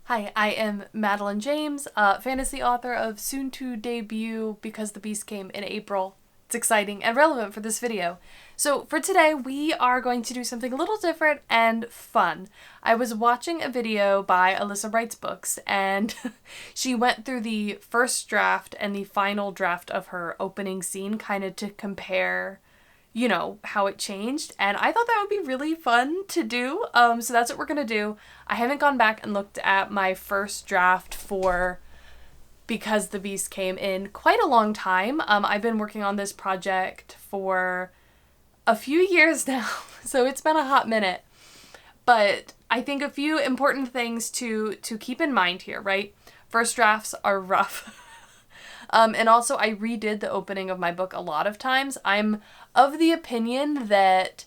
Hi, I am Madeline James, fantasy author of soon to debut Because the Beast Came in April. It's exciting and relevant for this video. So for today, we are going to do something a little different and fun. I was watching a video by Alyssa Writes Books, and she went through the first draft and the final draft of her opening scene kind of to compare how it changed, and I thought that would be really fun to do, so that's what we're gonna do. I haven't gone back and looked at my first draft for Because the Beast Came in quite a long time. I've been working on this project for a few years now, so it's been a hot minute, but I think a few important things to keep in mind here, right? First drafts are rough. And also, I redid the opening of my book a lot of times. I'm of the opinion that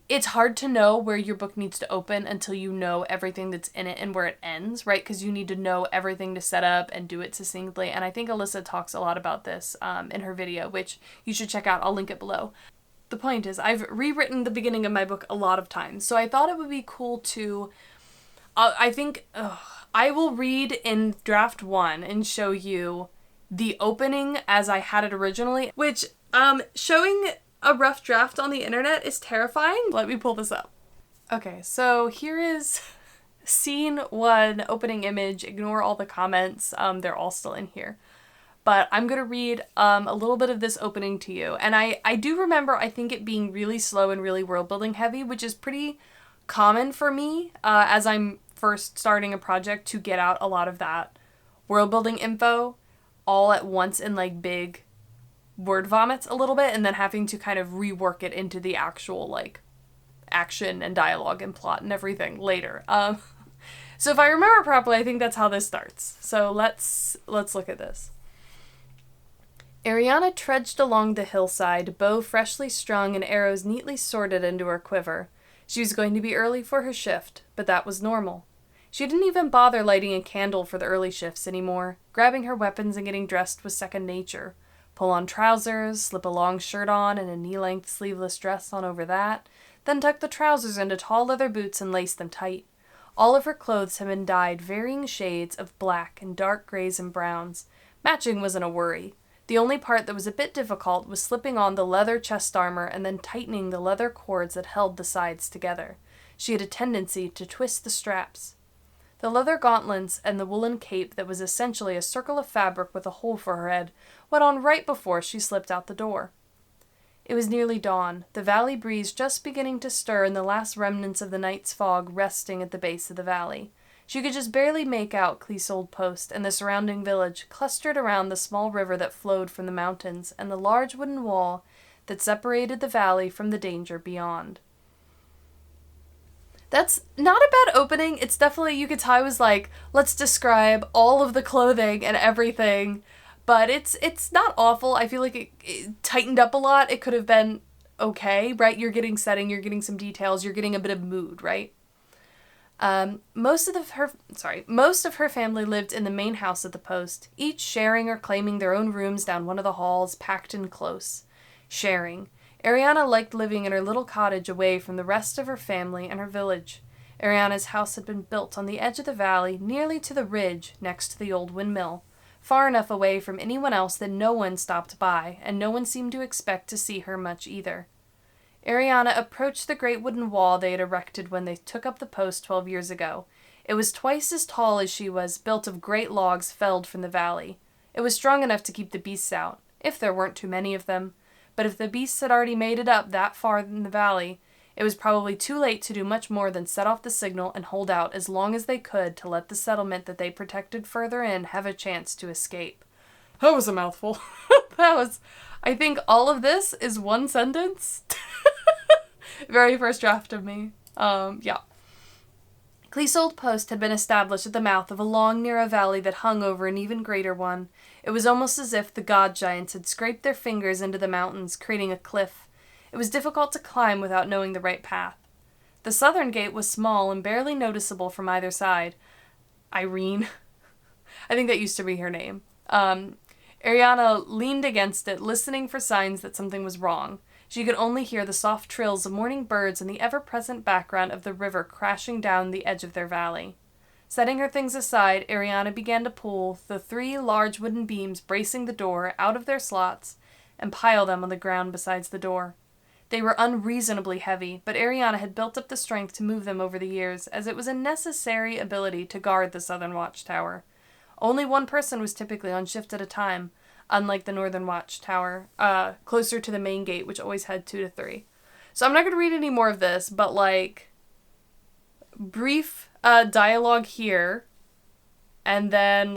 it's hard to know where your book needs to open until you know everything that's in it and where it ends, right? Because you need to know everything to set up and do it succinctly. And I think Alyssa talks a lot about this in her video, which you should check out. I'll link it below. The point is, I've rewritten the beginning of my book a lot of times, so I thought it would be cool to... I will read in draft 1 and show you the opening as I had it originally, which showing a rough draft on the internet is terrifying. Let me pull this up. Okay, so here is scene 1, opening image. Ignore all the comments. They're all still in here. But I'm going to read a little bit of this opening to you. And I do remember, I think, it being really slow and really world-building heavy, which is pretty common for me as I'm first starting a project to get out a lot of that world-building info all at once in like big word vomits a little bit, and then having to kind of rework it into the actual like action and dialogue and plot and everything later. So if I remember properly, I think that's how this starts. So let's look at this. Ariana trudged along the hillside, bow freshly strung and arrows neatly sorted into her quiver. She was going to be early for her shift, but that was normal. She didn't even bother lighting a candle for the early shifts anymore. Grabbing her weapons and getting dressed was second nature. Pull on trousers, slip a long shirt on and a knee-length sleeveless dress on over that, then tuck the trousers into tall leather boots and lace them tight. All of her clothes had been dyed varying shades of black and dark grays and browns. Matching wasn't a worry. The only part that was a bit difficult was slipping on the leather chest armor and then tightening the leather cords that held the sides together. She had a tendency to twist the straps. The leather gauntlets and the woolen cape that was essentially a circle of fabric with a hole for her head went on right before she slipped out the door. It was nearly dawn, the valley breeze just beginning to stir and the last remnants of the night's fog resting at the base of the valley. She could just barely make out Cleesold Post and the surrounding village clustered around the small river that flowed from the mountains and the large wooden wall that separated the valley from the danger beyond. That's not a bad opening. It's definitely, you could tell I was like, let's describe all of the clothing and everything, but it's not awful. I feel like it tightened up a lot. It could have been okay, right? You're getting setting, you're getting some details, you're getting a bit of mood, right? Most of her family lived in the main house at the post, each sharing or claiming their own rooms down one of the halls, packed in close. Sharing. Ariana liked living in her little cottage away from the rest of her family and her village. Ariana's house had been built on the edge of the valley, nearly to the ridge next to the old windmill, far enough away from anyone else that no one stopped by, and no one seemed to expect to see her much either. Ariana approached the great wooden wall they had erected when they took up the post 12 years ago. It was twice as tall as she was, built of great logs felled from the valley. It was strong enough to keep the beasts out, if there weren't too many of them. But if the beasts had already made it up that far in the valley, it was probably too late to do much more than set off the signal and hold out as long as they could to let the settlement that they protected further in have a chance to escape. That was a mouthful. I think all of this is one sentence. Very first draft of me. Yeah. Cleesold Post had been established at the mouth of a long, narrow valley that hung over an even greater one. It was almost as if the god giants had scraped their fingers into the mountains, creating a cliff. It was difficult to climb without knowing the right path. The southern gate was small and barely noticeable from either side. Irene. I think that used to be her name. Ariana leaned against it, listening for signs that something was wrong. She could only hear the soft trills of morning birds and the ever-present background of the river crashing down the edge of their valley. Setting her things aside, Ariana began to pull the 3 large wooden beams bracing the door out of their slots and pile them on the ground beside the door. They were unreasonably heavy, but Ariana had built up the strength to move them over the years, as it was a necessary ability to guard the southern watchtower. Only one person was typically on shift at a time, unlike the northern watchtower, closer to the main gate, which always had 2 to 3. So I'm not going to read any more of this, but, brief dialogue here, and then,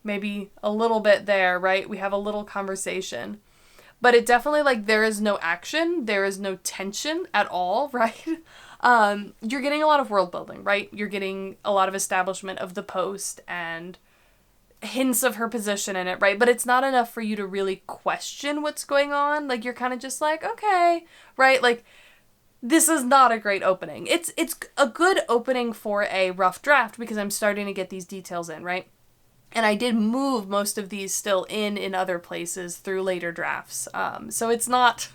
maybe a little bit there, right? We have a little conversation. But it definitely, there is no action, there is no tension at all, right? You're getting a lot of world building, right? You're getting a lot of establishment of the post and hints of her position in it, right? But it's not enough for you to really question what's going on. You're kind of just okay, right? This is not a great opening. It's a good opening for a rough draft because I'm starting to get these details in, right? And I did move most of these still in other places through later drafts. So it's not,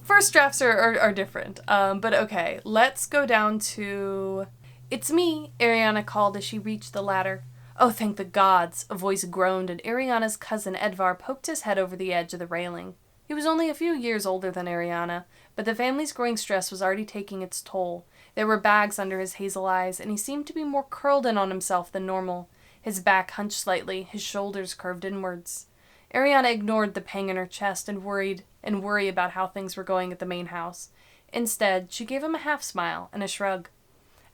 first drafts are different. But okay, let's go down to... "It's me," Ariana called as she reached the ladder. "Oh, thank the gods," a voice groaned, and Ariana's cousin Edvar poked his head over the edge of the railing. He was only a few years older than Ariana, but the family's growing stress was already taking its toll. There were bags under his hazel eyes, and he seemed to be more curled in on himself than normal. His back hunched slightly, his shoulders curved inwards. Ariana ignored the pang in her chest and worry about how things were going at the main house. Instead, she gave him a half-smile and a shrug.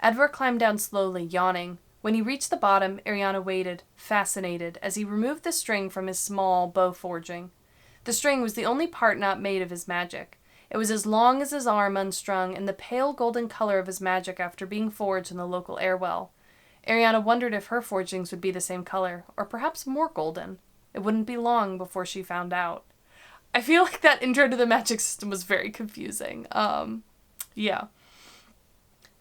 Edward climbed down slowly, yawning. When he reached the bottom, Ariana waited, fascinated, as he removed the string from his small bow forging. The string was the only part not made of his magic. It was as long as his arm unstrung, and the pale golden color of his magic after being forged in the local airwell. Ariana wondered if her forgings would be the same color, or perhaps more golden. It wouldn't be long before she found out. I feel like that intro to the magic system was very confusing. Yeah.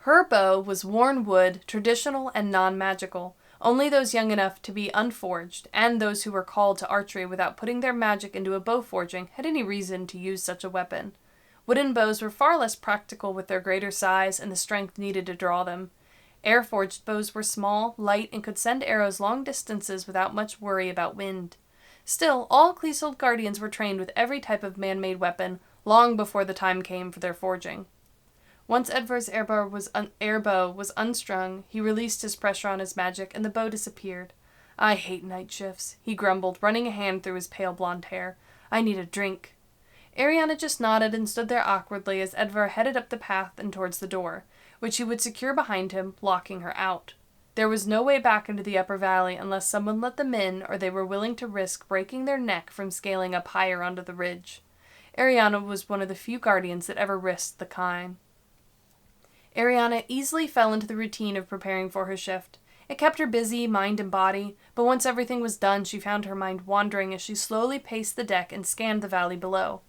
Her bow was worn wood, traditional and non-magical. Only those young enough to be unforged, and those who were called to archery without putting their magic into a bow forging, had any reason to use such a weapon. Wooden bows were far less practical with their greater size and the strength needed to draw them. Air-forged bows were small, light, and could send arrows long distances without much worry about wind. Still, all Cleasold Guardians were trained with every type of man-made weapon, long before the time came for their forging. Once Edvar's airbow was unstrung, he released his pressure on his magic, and the bow disappeared. "I hate night shifts," he grumbled, running a hand through his pale blonde hair. "I need a drink." Ariana just nodded and stood there awkwardly as Edvar headed up the path and towards the door, which he would secure behind him, locking her out. There was no way back into the upper valley unless someone let them in or they were willing to risk breaking their neck from scaling up higher onto the ridge. Ariana was one of the few guardians that ever risked the kind. Ariana easily fell into the routine of preparing for her shift. It kept her busy, mind and body, but once everything was done, she found her mind wandering as she slowly paced the deck and scanned the valley below.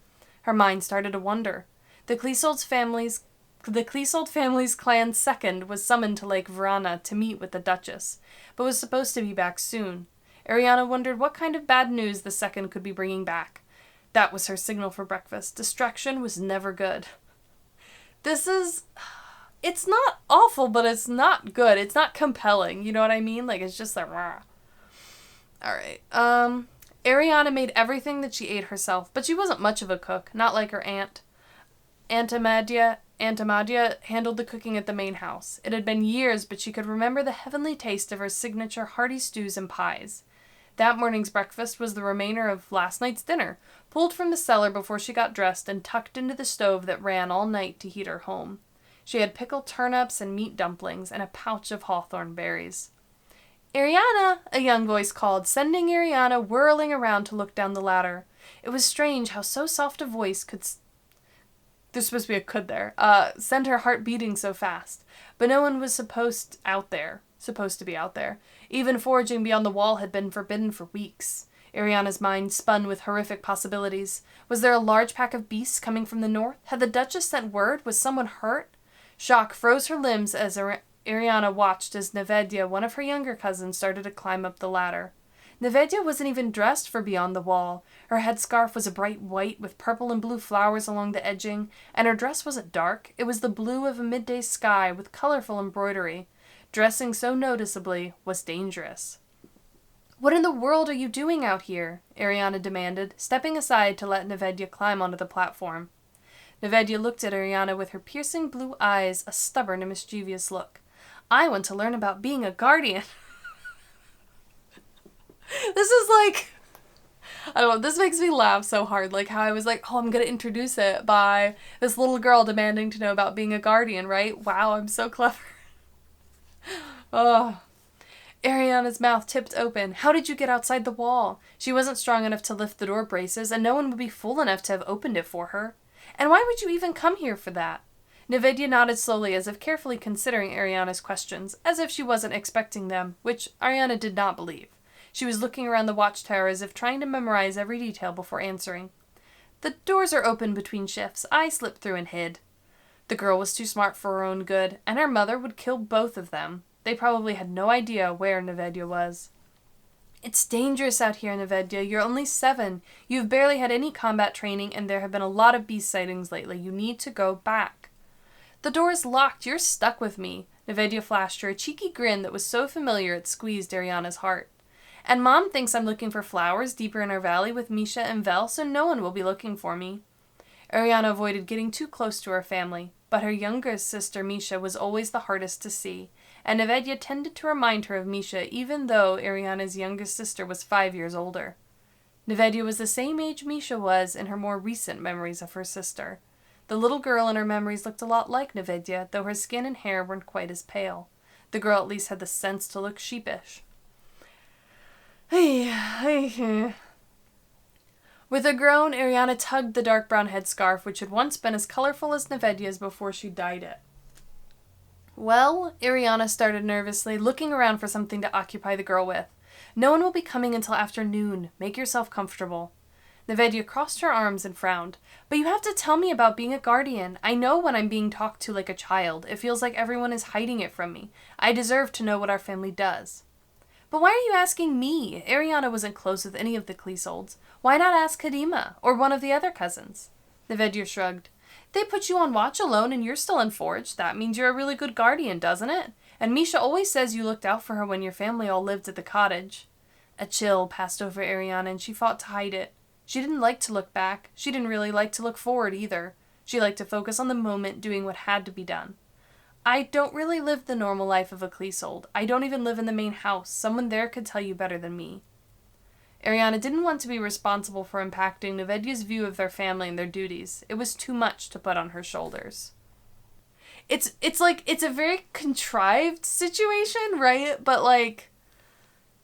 Her mind started to wonder. The Cleasold family's clan second was summoned to Lake Verana to meet with the Duchess, but was supposed to be back soon. Ariana wondered what kind of bad news the second could be bringing back. That was her signal for breakfast. Distraction was never good. It's not awful, but it's not good. It's not compelling, you know what I mean? It's just rah. Alright, Ariana made everything that she ate herself, but she wasn't much of a cook, not like her aunt. Aunt Amadia handled the cooking at the main house. It had been years, but she could remember the heavenly taste of her signature hearty stews and pies. That morning's breakfast was the remainder of last night's dinner, pulled from the cellar before she got dressed and tucked into the stove that ran all night to heat her home. She had pickled turnips and meat dumplings and a pouch of hawthorn berries. "Ariana!" a young voice called, sending Ariana whirling around to look down the ladder. It was strange how so soft a voice could... There's supposed to be a could there. Send her heart beating so fast. But no one was supposed to be out there. Even foraging beyond the wall had been forbidden for weeks. Ariana's mind spun with horrific possibilities. Was there a large pack of beasts coming from the north? Had the Duchess sent word? Was someone hurt? Shock froze her limbs as Ariana watched as Nevedia, one of her younger cousins, started to climb up the ladder. Nevedya wasn't even dressed for Beyond the Wall. Her headscarf was a bright white with purple and blue flowers along the edging, and her dress wasn't dark. It was the blue of a midday sky with colorful embroidery. Dressing so noticeably was dangerous. "What in the world are you doing out here?" Ariana demanded, stepping aside to let Nevedya climb onto the platform. Nevedya looked at Ariana with her piercing blue eyes, a stubborn and mischievous look. "I want to learn about being a guardian." This is like, I don't know, this makes me laugh so hard, like how I was like, oh, I'm gonna introduce it by this little girl demanding to know about being a guardian, right? Wow, I'm so clever. Oh. Ariana's mouth tipped open. How did you get outside the wall? She wasn't strong enough to lift the door braces, and no one would be fool enough to have opened it for her. And why would you even come here for that? Nevedya nodded slowly as if carefully considering Ariana's questions, as if she wasn't expecting them, which Ariana did not believe. She was looking around the watchtower as if trying to memorize every detail before answering. "The doors are open between shifts. I slipped through and hid." The girl was too smart for her own good, and her mother would kill both of them. They probably had no idea where Nevedya was. "It's dangerous out here, Nevedya. You're only 7. You've barely had any combat training, and there have been a lot of beast sightings lately. You need to go back." "The door is locked. You're stuck with me." Nevedya flashed her a cheeky grin that was so familiar it squeezed Ariana's heart. "And Mom thinks I'm looking for flowers deeper in our valley with Misha and Vel, so no one will be looking for me." Ariana avoided getting too close to her family, but her younger sister Misha was always the hardest to see, and Nevedya tended to remind her of Misha even though Ariana's youngest sister was 5 years older. Nevedya was the same age Misha was in her more recent memories of her sister. The little girl in her memories looked a lot like Nevedya, though her skin and hair weren't quite as pale. The girl at least had the sense to look sheepish. With a groan, Ariana tugged the dark brown headscarf, which had once been as colorful as Nevedya's before she dyed it. "Well," Ariana started nervously, looking around for something to occupy the girl with. "No one will be coming until afternoon. Make yourself comfortable." Nevedya crossed her arms and frowned. "But you have to tell me about being a guardian. I know when I'm being talked to like a child. It feels like everyone is hiding it from me. I deserve to know what our family does." "But why are you asking me?" Ariana wasn't close with any of the Cleasolds. "Why not ask Kadima, or one of the other cousins?" Nevedya shrugged. "They put you on watch alone and you're still in Forge. That means you're a really good guardian, doesn't it? And Misha always says you looked out for her when your family all lived at the cottage." A chill passed over Ariana and she fought to hide it. She didn't like to look back. She didn't really like to look forward either. She liked to focus on the moment, doing what had to be done. "I don't really live the normal life of a Cleasold. I don't even live in the main house. Someone there could tell you better than me." Ariana didn't want to be responsible for impacting Nevedya's view of their family and their duties. It was too much to put on her shoulders. It's a very contrived situation, right? But like,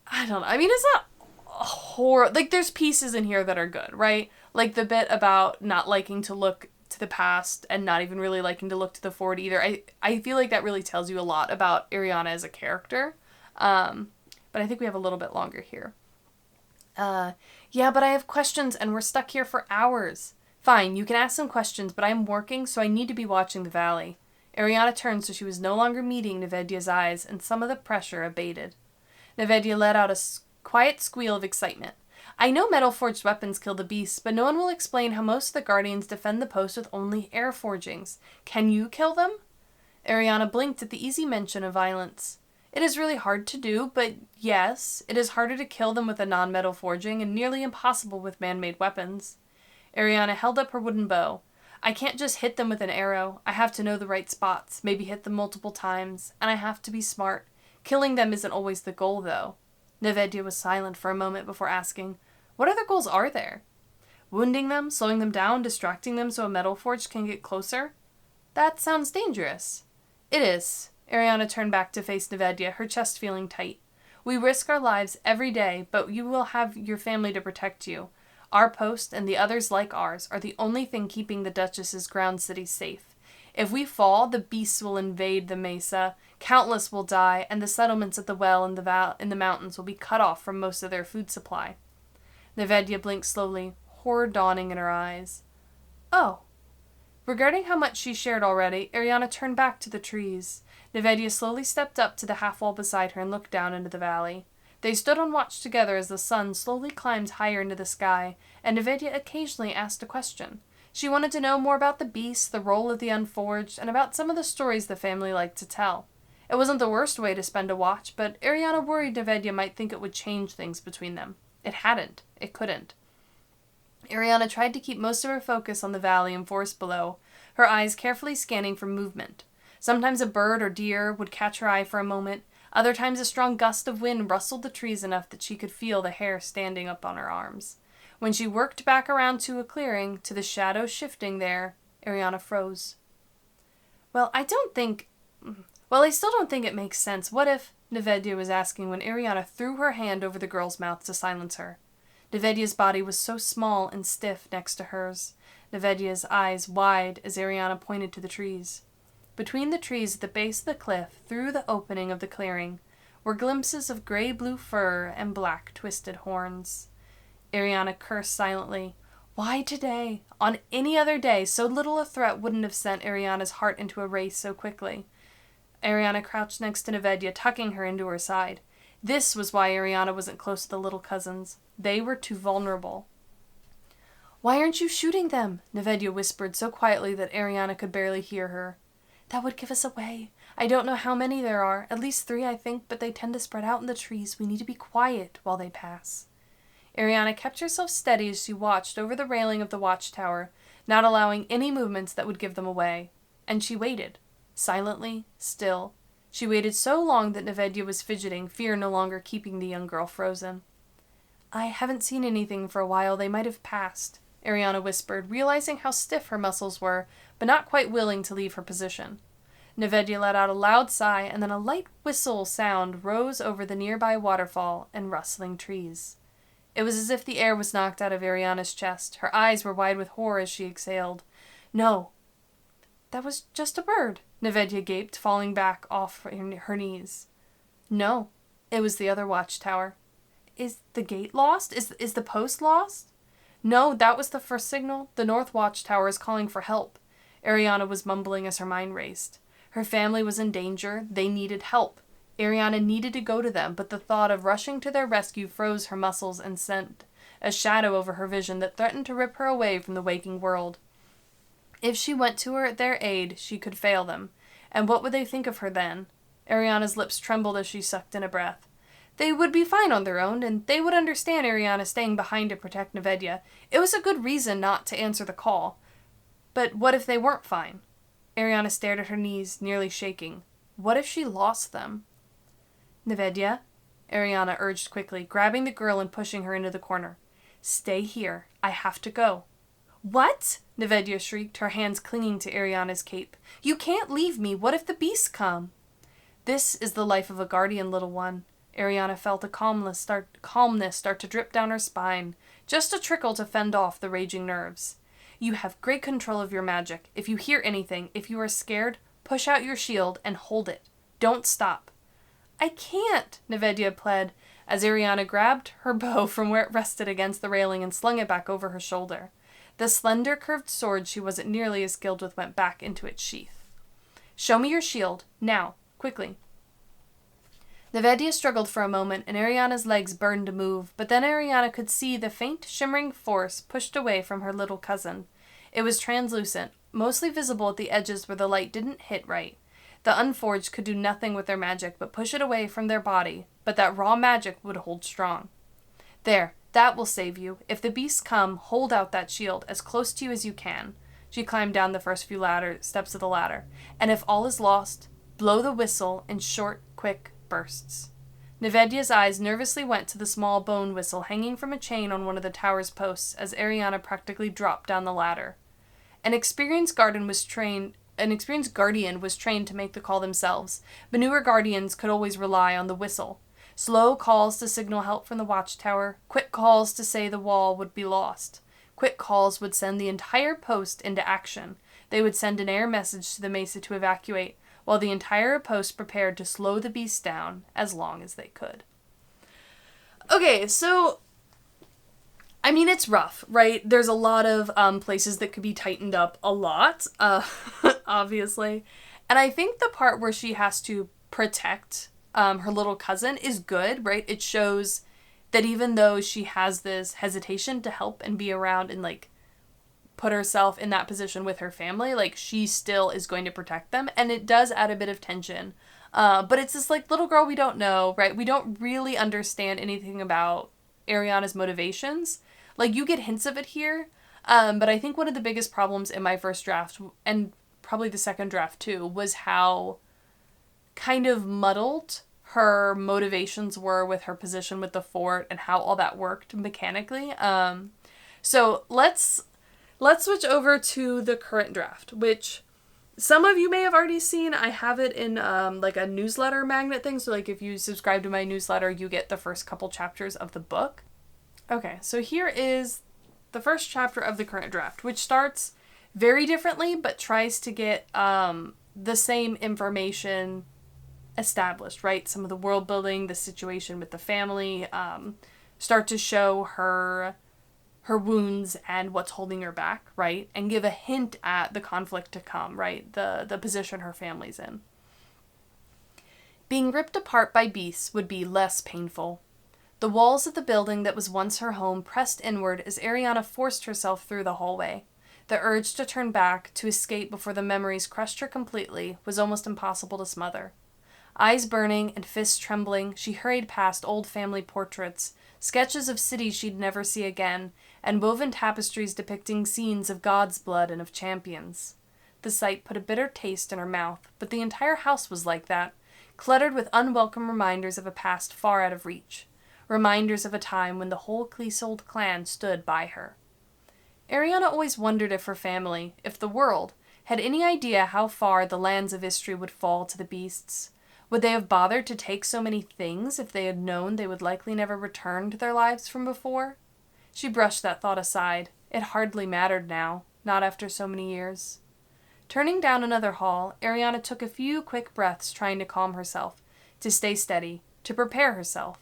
I don't know. I mean, it's not horrible. Like, there's pieces in here that are good, right? Like the bit about not liking to look to the past and not even really liking to look to the forward either. I feel like that really tells you a lot about Ariana as a character. But I think we have a little bit longer here. "Yeah, but I have questions and we're stuck here for hours." "Fine, you can ask some questions, but I'm working, so I need to be watching the valley." Ariana turned so she was no longer meeting Nevedya's eyes, and some of the pressure abated. Nevedya let out a quiet squeal of excitement. "I know metal-forged weapons kill the beasts, but no one will explain how most of the Guardians defend the post with only air forgings. Can you kill them?" Ariana blinked at the easy mention of violence. "It is really hard to do, but yes, it is harder to kill them with a non-metal forging and nearly impossible with man-made weapons." Ariana held up her wooden bow. "I can't just hit them with an arrow. I have to know the right spots, maybe hit them multiple times, and I have to be smart. Killing them isn't always the goal, though." Nevedya was silent for a moment before asking, "What other goals are there?" "Wounding them, slowing them down, distracting them so a metal forge can get closer." "That sounds dangerous." "It is." Ariana turned back to face Nevedya, her chest feeling tight. "We risk our lives every day, but you will have your family to protect you. Our post, and the others like ours, are the only thing keeping the Duchess's ground city safe. If we fall, the beasts will invade the mesa, countless will die, and the settlements at the well in the mountains will be cut off from most of their food supply." Nevedya blinked slowly, horror dawning in her eyes. "Oh." Regarding how much she shared already, Ariana turned back to the trees. Nevedya slowly stepped up to the half wall beside her and looked down into the valley. They stood on watch together as the sun slowly climbed higher into the sky, and Nevedya occasionally asked a question. She wanted to know more about the beast, the role of the Unforged, and about some of the stories the family liked to tell. It wasn't the worst way to spend a watch, but Ariana worried Nevedya might think it would change things between them. It hadn't. It couldn't. Ariana tried to keep most of her focus on the valley and forest below, her eyes carefully scanning for movement. Sometimes a bird or deer would catch her eye for a moment. Other times a strong gust of wind rustled the trees enough that she could feel the hair standing up on her arms. When she worked back around to a clearing, to the shadows shifting there, Ariana froze. I still don't think it makes sense. What if, Nevedya was asking when Ariana threw her hand over the girl's mouth to silence her. Nevedya's body was so small and stiff next to hers, Nevedya's eyes wide as Ariana pointed to the trees. Between the trees at the base of the cliff, through the opening of the clearing, were glimpses of gray-blue fur and black twisted horns. Ariana cursed silently. Why today? On any other day, so little a threat wouldn't have sent Ariana's heart into a race so quickly. Ariana crouched next to Nevedya, tucking her into her side. This was why Ariana wasn't close to the little cousins. They were too vulnerable. Why aren't you shooting them? Nevedya whispered so quietly that Ariana could barely hear her. That would give us away. I don't know how many there are. At least 3, I think, but they tend to spread out in the trees. We need to be quiet while they pass. Ariana kept herself steady as she watched over the railing of the watchtower, not allowing any movements that would give them away. And she waited. Silently, still. She waited so long that Nevedya was fidgeting, fear no longer keeping the young girl frozen. I haven't seen anything for a while. They might have passed, Ariana whispered, realizing how stiff her muscles were, but not quite willing to leave her position. Nevedya let out a loud sigh, and then a light whistle sound rose over the nearby waterfall and rustling trees. It was as if the air was knocked out of Ariana's chest. Her eyes were wide with horror as she exhaled. No. That was just a bird, Nevedya gaped, falling back off her knees. No. It was the other watchtower. Is the gate lost? Is the post lost? No, that was the first signal. The north watchtower is calling for help, Ariana was mumbling as her mind raced. Her family was in danger. They needed help. Ariana needed to go to them, but the thought of rushing to their rescue froze her muscles and sent a shadow over her vision that threatened to rip her away from the waking world. If she went to their aid, she could fail them. And what would they think of her then? Ariana's lips trembled as she sucked in a breath. They would be fine on their own, and they would understand Ariana staying behind to protect Nevedya. It was a good reason not to answer the call. But what if they weren't fine? Ariana stared at her knees, nearly shaking. What if she lost them? Nevedya, Ariana urged quickly, grabbing the girl and pushing her into the corner. Stay here. I have to go. What? Nevedya shrieked, her hands clinging to Ariana's cape. You can't leave me. What if the beasts come? This is the life of a guardian, little one. Ariana felt a calmness start to drip down her spine, just a trickle to fend off the raging nerves. You have great control of your magic. If you hear anything, if you are scared, push out your shield and hold it. Don't stop. I can't, Nevedya pled, as Ariana grabbed her bow from where it rested against the railing and slung it back over her shoulder. The slender, curved sword she wasn't nearly as skilled with went back into its sheath. Show me your shield. Now. Quickly. Nevedya struggled for a moment, and Ariana's legs burned to move, but then Ariana could see the faint, shimmering force pushed away from her little cousin. It was translucent, mostly visible at the edges where the light didn't hit right. The Unforged could do nothing with their magic but push it away from their body, but that raw magic would hold strong. There, that will save you. If the beasts come, hold out that shield as close to you as you can. She climbed down the first few steps of the ladder. And if all is lost, blow the whistle in short, quick bursts. Nevedya's eyes nervously went to the small bone whistle hanging from a chain on one of the tower's posts as Ariana practically dropped down the ladder. An experienced guardian was trained to make the call themselves, but newer guardians could always rely on the whistle. Slow calls to signal help from the watchtower, quick calls to say the wall would be lost. Quick calls would send the entire post into action. They would send an air message to the mesa to evacuate, while the entire post prepared to slow the beasts down as long as they could. Okay, so I mean, it's rough, right? There's a lot of places that could be tightened up a lot, obviously. And I think the part where she has to protect her little cousin, is good, right? It shows that even though she has this hesitation to help and be around and, like, put herself in that position with her family, like, she still is going to protect them, and it does add a bit of tension. But it's this, like, little girl we don't know, right? We don't really understand anything about Ariana's motivations. Like, you get hints of it here, but I think one of the biggest problems in my first draft, and probably the second draft too, was how kind of muddled her motivations were with her position with the fort and how all that worked mechanically. So let's switch over to the current draft, which some of you may have already seen. I have it in like a newsletter magnet thing. So like if you subscribe to my newsletter, you get the first couple chapters of the book. Okay, so here is the first chapter of the current draft, which starts very differently, but tries to get the same information established, right? Some of the world building, the situation with the family, start to show her wounds and what's holding her back, right? And give a hint at the conflict to come, right? The position her family's in. Being ripped apart by beasts would be less painful. The walls of the building that was once her home pressed inward as Ariana forced herself through the hallway. The urge to turn back, to escape before the memories crushed her completely, was almost impossible to smother. Eyes burning and fists trembling, she hurried past old family portraits, sketches of cities she'd never see again, and woven tapestries depicting scenes of God's blood and of champions. The sight put a bitter taste in her mouth, but the entire house was like that, cluttered with unwelcome reminders of a past far out of reach, reminders of a time when the whole Cleasold clan stood by her. Ariana always wondered if her family, if the world, had any idea how far the lands of Istri would fall to the beasts. Would they have bothered to take so many things if they had known they would likely never return to their lives from before? She brushed that thought aside. It hardly mattered now, not after so many years. Turning down another hall, Ariana took a few quick breaths, trying to calm herself, to stay steady, to prepare herself.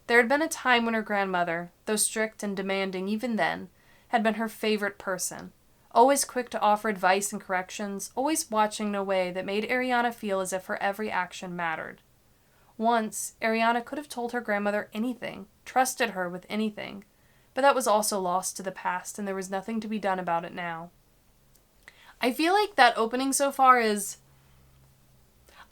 There had been a time when her grandmother, though strict and demanding even then, had been her favorite person, always quick to offer advice and corrections, always watching in a way that made Ariana feel as if her every action mattered. Once, Ariana could have told her grandmother anything, trusted her with anything, but that was also lost to the past, and there was nothing to be done about it now. I feel like that opening so far is,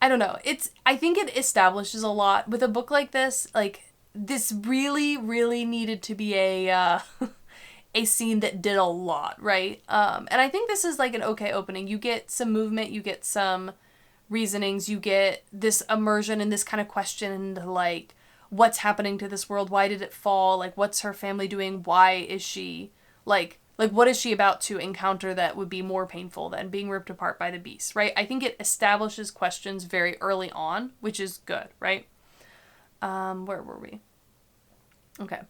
I don't know, I think it establishes a lot. With a book like this, like, this really, really needed to be a scene that did a lot, right? And I think this is like an okay opening. You get some movement, you get some reasonings, you get this immersion and this kind of question into like, what's happening to this world? Why did it fall? Like, what's her family doing? Why is she, like what is she about to encounter that would be more painful than being ripped apart by the beast, right? I think it establishes questions very early on, which is good, right? Where were we? Okay.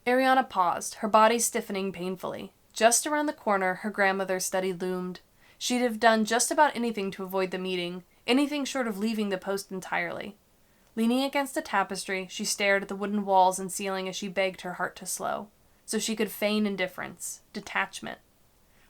Ariana paused, her body stiffening painfully. Just around the corner, her grandmother's study loomed. She'd have done just about anything to avoid the meeting, anything short of leaving the post entirely. Leaning against a tapestry, she stared at the wooden walls and ceiling as she begged her heart to slow, so she could feign indifference, detachment.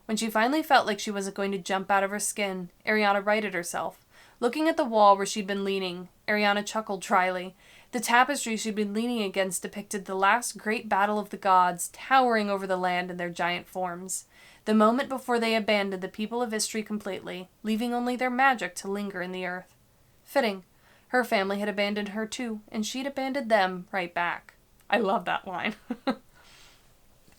When she finally felt like she wasn't going to jump out of her skin, Ariana righted herself. Looking at the wall where she'd been leaning, Ariana chuckled dryly. The tapestry she'd been leaning against depicted the last great battle of the gods, towering over the land in their giant forms. The moment before they abandoned the people of Istri completely, leaving only their magic to linger in the earth. Fitting. Her family had abandoned her too, and she'd abandoned them right back. I love that line.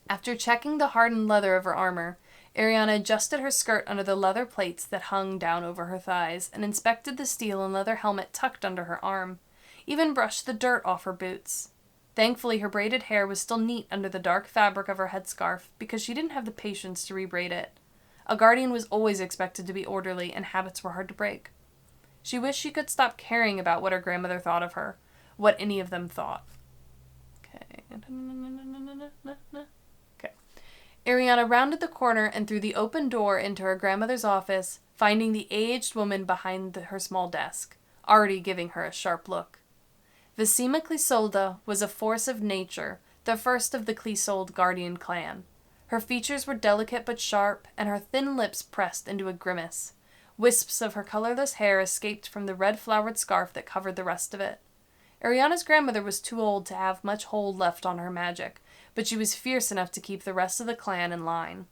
After checking the hardened leather of her armor, Ariana adjusted her skirt under the leather plates that hung down over her thighs and inspected the steel and leather helmet tucked under her arm, even brushed the dirt off her boots. Thankfully, her braided hair was still neat under the dark fabric of her headscarf because she didn't have the patience to rebraid it. A guardian was always expected to be orderly, and habits were hard to break. She wished she could stop caring about what her grandmother thought of her, what any of them thought. Okay. Ariana rounded the corner and through the open door into her grandmother's office, finding the aged woman behind her small desk, already giving her a sharp look. Visima Cleasolda was a force of nature, the first of the Cleasold guardian clan. Her features were delicate but sharp, and her thin lips pressed into a grimace. Wisps of her colorless hair escaped from the red-flowered scarf that covered the rest of it. Ariana's grandmother was too old to have much hold left on her magic, but she was fierce enough to keep the rest of the clan in line.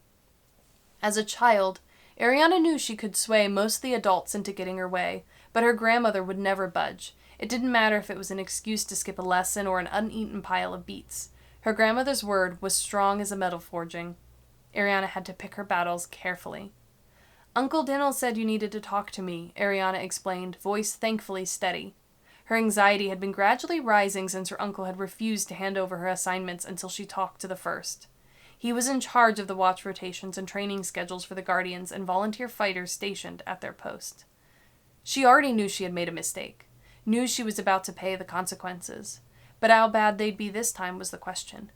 As a child, Ariana knew she could sway most of the adults into getting her way, but her grandmother would never budge. It didn't matter if it was an excuse to skip a lesson or an uneaten pile of beets. Her grandmother's word was strong as a metal forging. Ariana had to pick her battles carefully. Uncle Dinnell said you needed to talk to me, Ariana explained, voice thankfully steady. Her anxiety had been gradually rising since her uncle had refused to hand over her assignments until she talked to the first. He was in charge of the watch rotations and training schedules for the Guardians and volunteer fighters stationed at their post. She already knew she had made a mistake, knew she was about to pay the consequences, but how bad they'd be this time was the question.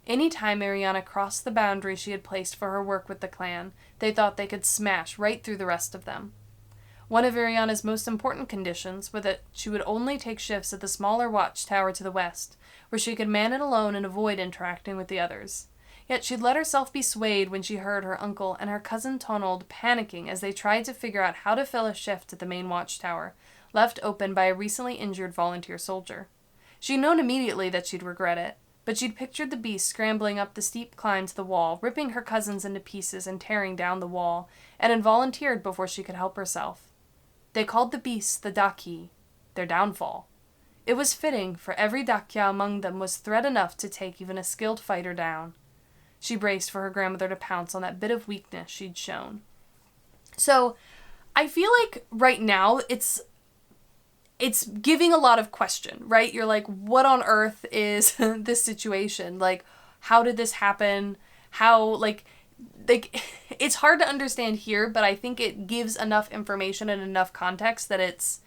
Any time Ariana crossed the boundary she had placed for her work with the clan, they thought they could smash right through the rest of them. One of Ariana's most important conditions was that she would only take shifts at the smaller watchtower to the west, where she could man it alone and avoid interacting with the others. Yet she'd let herself be swayed when she heard her uncle and her cousin Tonald panicking as they tried to figure out how to fill a shift at the main watchtower, left open by a recently injured volunteer soldier. She'd known immediately that she'd regret it, but she'd pictured the beast scrambling up the steep climb to the wall, ripping her cousins into pieces and tearing down the wall, and had volunteered before she could help herself. They called the beasts the Daki, their downfall. It was fitting, for every Dakya among them was threat enough to take even a skilled fighter down. She braced for her grandmother to pounce on that bit of weakness she'd shown. So, I feel like right now it's giving a lot of question, right? You're like, what on earth is this situation? Like, how did this happen? How, like, it's hard to understand here, but I think it gives enough information and enough context that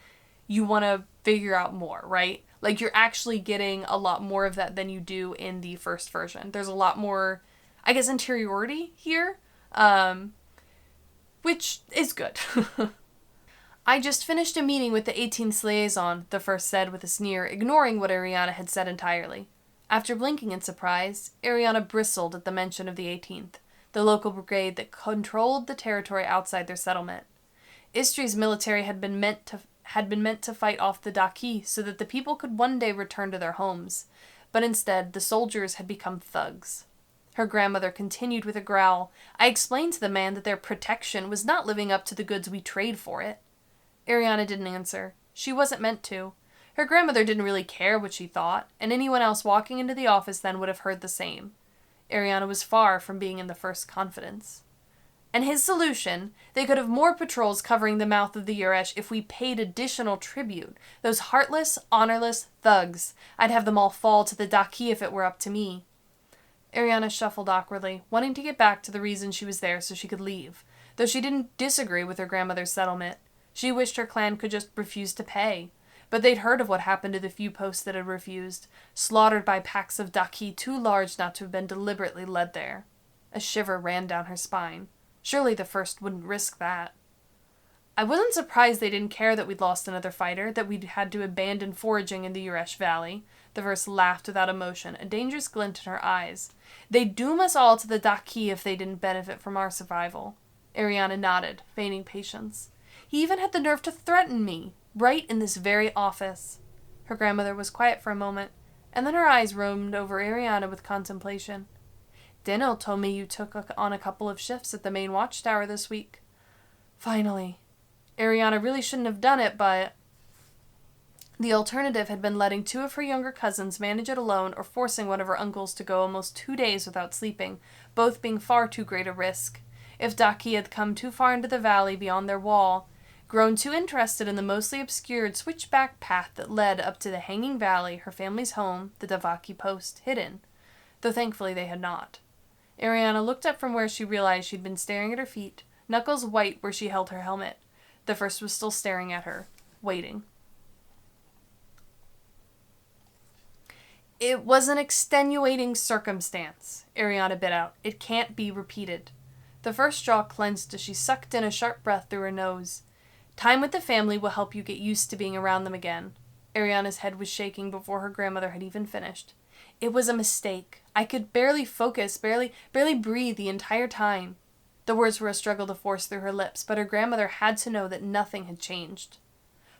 you want to figure out more, right? Like, you're actually getting a lot more of that than you do in the first version. There's a lot more, I guess, interiority here, which is good. I just finished a meeting with the 18th's liaison, the first said with a sneer, ignoring what Ariana had said entirely. After blinking in surprise, Ariana bristled at the mention of the 18th, the local brigade that controlled the territory outside their settlement. Istri's military had been meant to fight off the Daki so that the people could one day return to their homes, but instead the soldiers had become thugs. Her grandmother continued with a growl. I explained to the man that their protection was not living up to the goods we trade for it. Ariana didn't answer. She wasn't meant to. Her grandmother didn't really care what she thought, and anyone else walking into the office then would have heard the same. Ariana was far from being in the first confidence. And his solution, they could have more patrols covering the mouth of the Yuresh if we paid additional tribute. Those heartless, honorless thugs. I'd have them all fall to the Daki if it were up to me. Ariana shuffled awkwardly, wanting to get back to the reason she was there so she could leave, though she didn't disagree with her grandmother's settlement. She wished her clan could just refuse to pay. But they'd heard of what happened to the few posts that had refused, slaughtered by packs of Daki too large not to have been deliberately led there. A shiver ran down her spine. Surely the first wouldn't risk that. I wasn't surprised they didn't care that we'd lost another fighter, that we'd had to abandon foraging in the Yuresh Valley. The first laughed without emotion, a dangerous glint in her eyes. They'd doom us all to the Daki if they didn't benefit from our survival. Ariana nodded, feigning patience. He even had the nerve to threaten me, right in this very office. Her grandmother was quiet for a moment, and then her eyes roamed over Ariana with contemplation. Dinnell told me you took on a couple of shifts at the main watchtower this week. Finally. Ariana really shouldn't have done it, but the alternative had been letting two of her younger cousins manage it alone or forcing one of her uncles to go almost 2 days without sleeping, both being far too great a risk. If Daki had come too far into the valley beyond their wall, grown too interested in the mostly obscured switchback path that led up to the hanging valley, her family's home, the Davaki post, hidden, though thankfully they had not. Ariana looked up from where she realized she'd been staring at her feet, knuckles white where she held her helmet. The first was still staring at her, waiting. It was an extenuating circumstance, Ariana bit out. It can't be repeated. The first jaw clenched as she sucked in a sharp breath through her nose. Time with the family will help you get used to being around them again. Ariana's head was shaking before her grandmother had even finished. It was a mistake. I could barely focus, barely breathe the entire time. The words were a struggle to force through her lips, but her grandmother had to know that nothing had changed.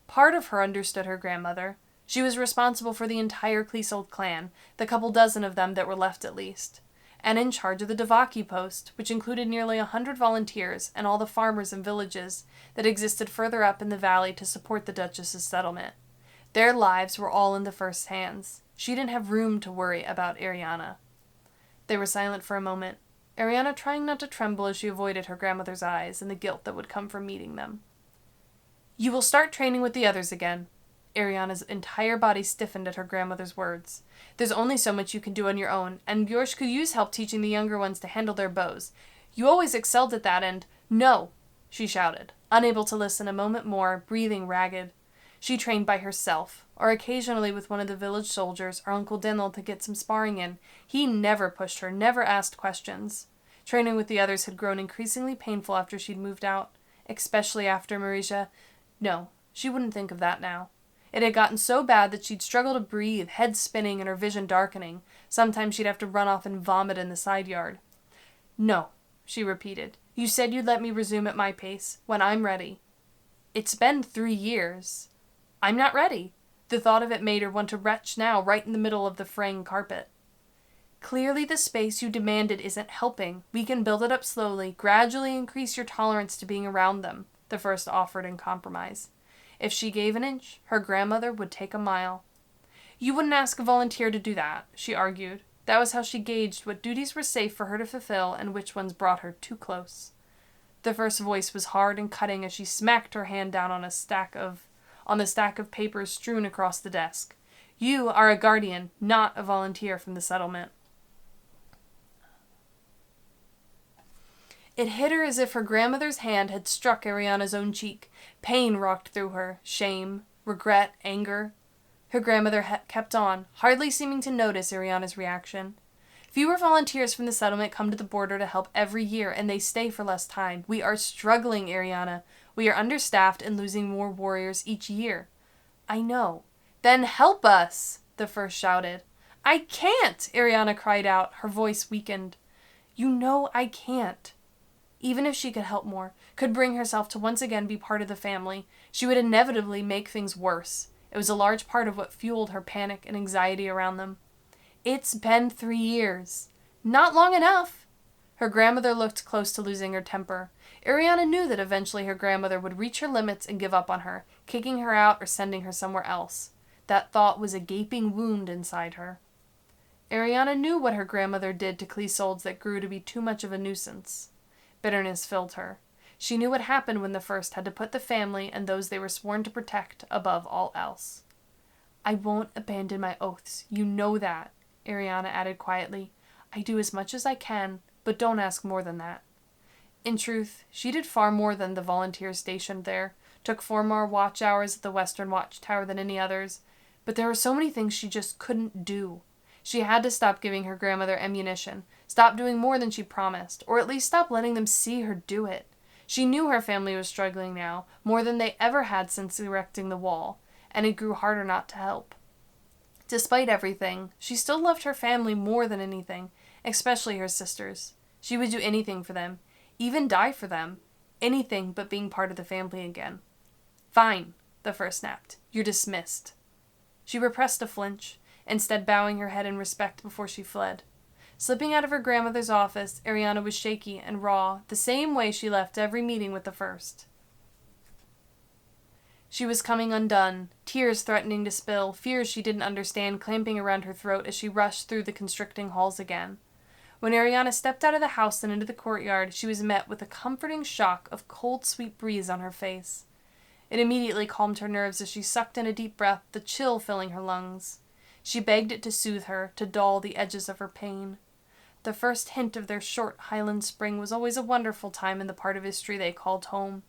Part of her understood her grandmother. She was responsible for the entire Cleasold clan, the couple dozen of them that were left at least, and in charge of the Devaki post, which included nearly 100 volunteers and all the farmers and villages that existed further up in the valley to support the Duchess's settlement. Their lives were all in the first hands. She didn't have room to worry about Ariana. They were silent for a moment, Ariana trying not to tremble as she avoided her grandmother's eyes and the guilt that would come from meeting them. "You will start training with the others again." Ariana's entire body stiffened at her grandmother's words. "There's only so much you can do on your own, and Bjorsh could use help teaching the younger ones to handle their bows. You always excelled at that, and—" "No!" she shouted, unable to listen a moment more, breathing ragged. She trained by herself, or occasionally with one of the village soldiers or Uncle Dingle to get some sparring in. He never pushed her, never asked questions. Training with the others had grown increasingly painful after she'd moved out, especially after Marisha. No, she wouldn't think of that now. It had gotten so bad that she'd struggle to breathe, head spinning and her vision darkening. Sometimes she'd have to run off and vomit in the side yard. "No," she repeated. "You said you'd let me resume at my pace, when I'm ready." "It's been 3 years. I'm not ready." The thought of it made her want to retch now, right in the middle of the fraying carpet. "Clearly the space you demanded isn't helping. We can build it up slowly, gradually increase your tolerance to being around them," the first offered in compromise. If she gave an inch, her grandmother would take a mile. "You wouldn't ask a volunteer to do that," she argued. That was how she gauged what duties were safe for her to fulfill and which ones brought her too close. The first voice was hard and cutting as she smacked her hand down on the stack of papers strewn across the desk. "You are a guardian, not a volunteer from the settlement." It hit her as if her grandmother's hand had struck Ariana's own cheek. Pain rocked through her, shame, regret, anger. Her grandmother kept on, hardly seeming to notice Ariana's reaction. "Fewer volunteers from the settlement come to the border to help every year, and they stay for less time. We are struggling, Ariana. We are understaffed and losing more warriors each year." "I know." "Then help us!" the first shouted. "I can't!" Ariana cried out, her voice weakened. "You know I can't." Even if she could help more, could bring herself to once again be part of the family, she would inevitably make things worse. It was a large part of what fueled her panic and anxiety around them. "It's been 3 years. Not long enough." Her grandmother looked close to losing her temper. Ariana knew that eventually her grandmother would reach her limits and give up on her, kicking her out or sending her somewhere else. That thought was a gaping wound inside her. Ariana knew what her grandmother did to Cleasolds that grew to be too much of a nuisance. Bitterness filled her. She knew what happened when the first had to put the family and those they were sworn to protect above all else. "I won't abandon my oaths. You know that," Ariana added quietly. "I do as much as I can, but don't ask more than that." In truth, she did far more than the volunteers stationed there, took 4 more watch hours at the Western Watchtower than any others, but there were so many things she just couldn't do. She had to stop giving her grandmother ammunition, stop doing more than she promised, or at least stop letting them see her do it. She knew her family was struggling now, more than they ever had since erecting the wall, and it grew harder not to help. Despite everything, she still loved her family more than anything, especially her sisters. She would do anything for them, even die for them, anything but being part of the family again. "Fine," the first snapped. "You're dismissed." She repressed a flinch, instead bowing her head in respect before she fled. Slipping out of her grandmother's office, Ariana was shaky and raw, the same way she left every meeting with the first. She was coming undone, tears threatening to spill, fears she didn't understand clamping around her throat as she rushed through the constricting halls again. When Ariana stepped out of the house and into the courtyard, she was met with a comforting shock of cold, sweet breeze on her face. It immediately calmed her nerves as she sucked in a deep breath, the chill filling her lungs. She begged it to soothe her, to dull the edges of her pain. The first hint of their short Highland spring was always a wonderful time in the part of history they called home.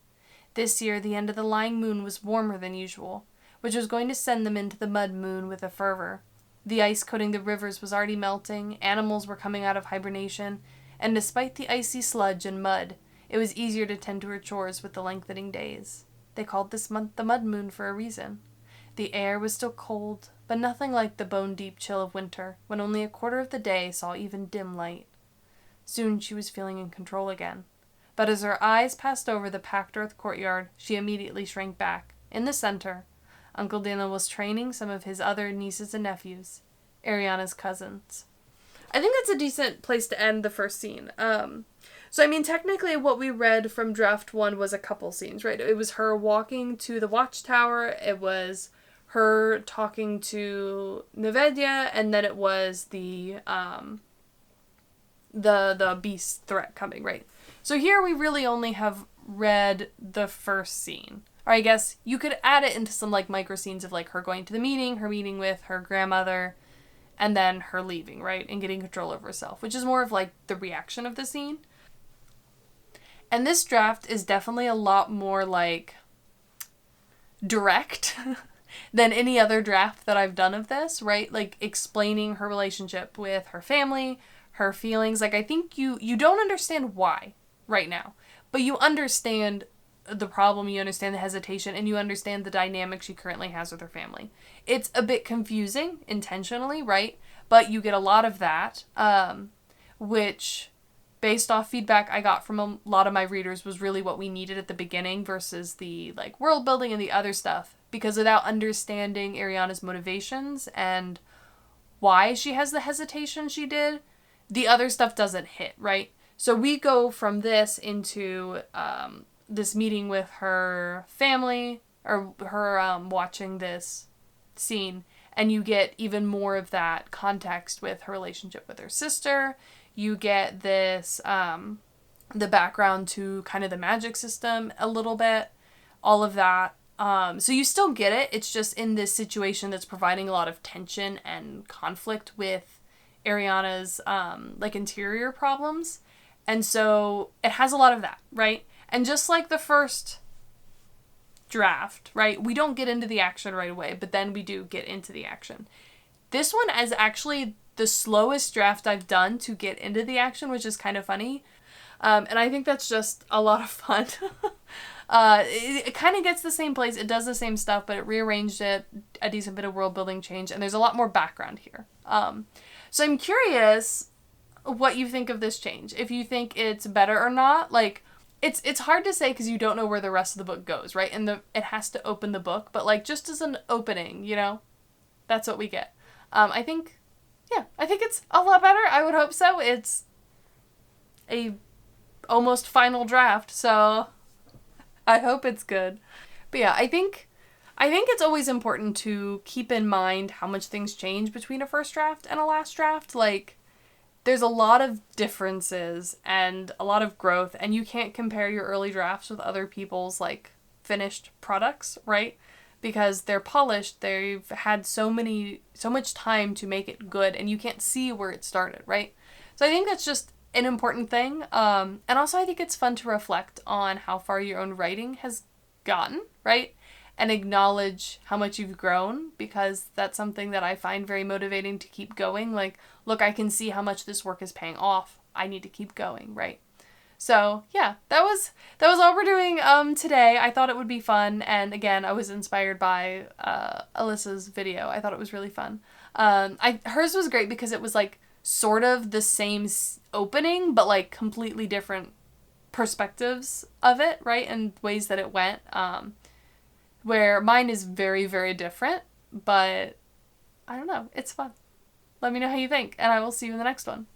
This year, the end of the lying moon was warmer than usual, which was going to send them into the mud moon with a fervor. The ice coating the rivers was already melting, animals were coming out of hibernation, and despite the icy sludge and mud, it was easier to tend to her chores with the lengthening days. They called this month the mud moon for a reason. The air was still cold, but nothing like the bone-deep chill of winter, when only a quarter of the day saw even dim light. Soon she was feeling in control again. But as her eyes passed over the packed earth courtyard, she immediately shrank back. In the center, Uncle Daniel was training some of his other nieces and nephews, Ariana's cousins. I think that's a decent place to end the first scene. So, I mean, technically what we read from draft 1 was a couple scenes, right? It was her walking to the watchtower, it was her talking to Nevedia, and then it was the beast threat coming, right? So here we really only have read the first scene. Or I guess you could add it into some, like, micro scenes of, like, her going to the meeting, her meeting with her grandmother, and then her leaving, right? And getting control over herself, which is more of, like, the reaction of the scene. And this draft is definitely a lot more, like, direct than any other draft that I've done of this, right? Like, explaining her relationship with her family, her feelings. Like, I think you don't understand why right now, but you understand the problem, you understand the hesitation, and you understand the dynamic she currently has with her family. It's a bit confusing, intentionally, right? But you get a lot of that, which, based off feedback I got from a lot of my readers, was really what we needed at the beginning versus the, like, world building and the other stuff. Because without understanding Ariana's motivations and why she has the hesitation she did, the other stuff doesn't hit, right? So we go from this into this meeting with her family, or her watching this scene, and you get even more of that context with her relationship with her sister. You get this, the background to kind of the magic system a little bit, all of that. So you still get it, it's just in this situation that's providing a lot of tension and conflict with Ariana's, like, interior problems. And so it has a lot of that, right? And just like the first draft, right, we don't get into the action right away, but then we do get into the action. This one is actually the slowest draft I've done to get into the action, which is kind of funny. And I think that's just a lot of fun. It kind of gets the same place, it does the same stuff, but it rearranged it, a decent bit of world building change, and there's a lot more background here. So I'm curious what you think of this change. If you think it's better or not. Like, it's hard to say because you don't know where the rest of the book goes, right? And it has to open the book, but, like, just as an opening, you know, that's what we get. I think it's a lot better. I would hope so. It's a almost final draft, so I hope it's good. But yeah, I think it's always important to keep in mind how much things change between a first draft and a last draft. Like, there's a lot of differences and a lot of growth, and you can't compare your early drafts with other people's, like, finished products, right? Because they're polished, they've had so much time to make it good, and you can't see where it started, right? So I think that's just an important thing. And also I think it's fun to reflect on how far your own writing has gotten, right? And acknowledge how much you've grown, because that's something that I find very motivating to keep going. Like, look, I can see how much this work is paying off. I need to keep going, right? So yeah, that was all we're doing today. I thought it would be fun, and again, I was inspired by Alyssa's video. I thought it was really fun. Hers was great because it was, like, sort of the same opening, but, like, completely different perspectives of it, right? And ways that it went. Where mine is very, very different, but I don't know. It's fun. Let me know how you think, and I will see you in the next one.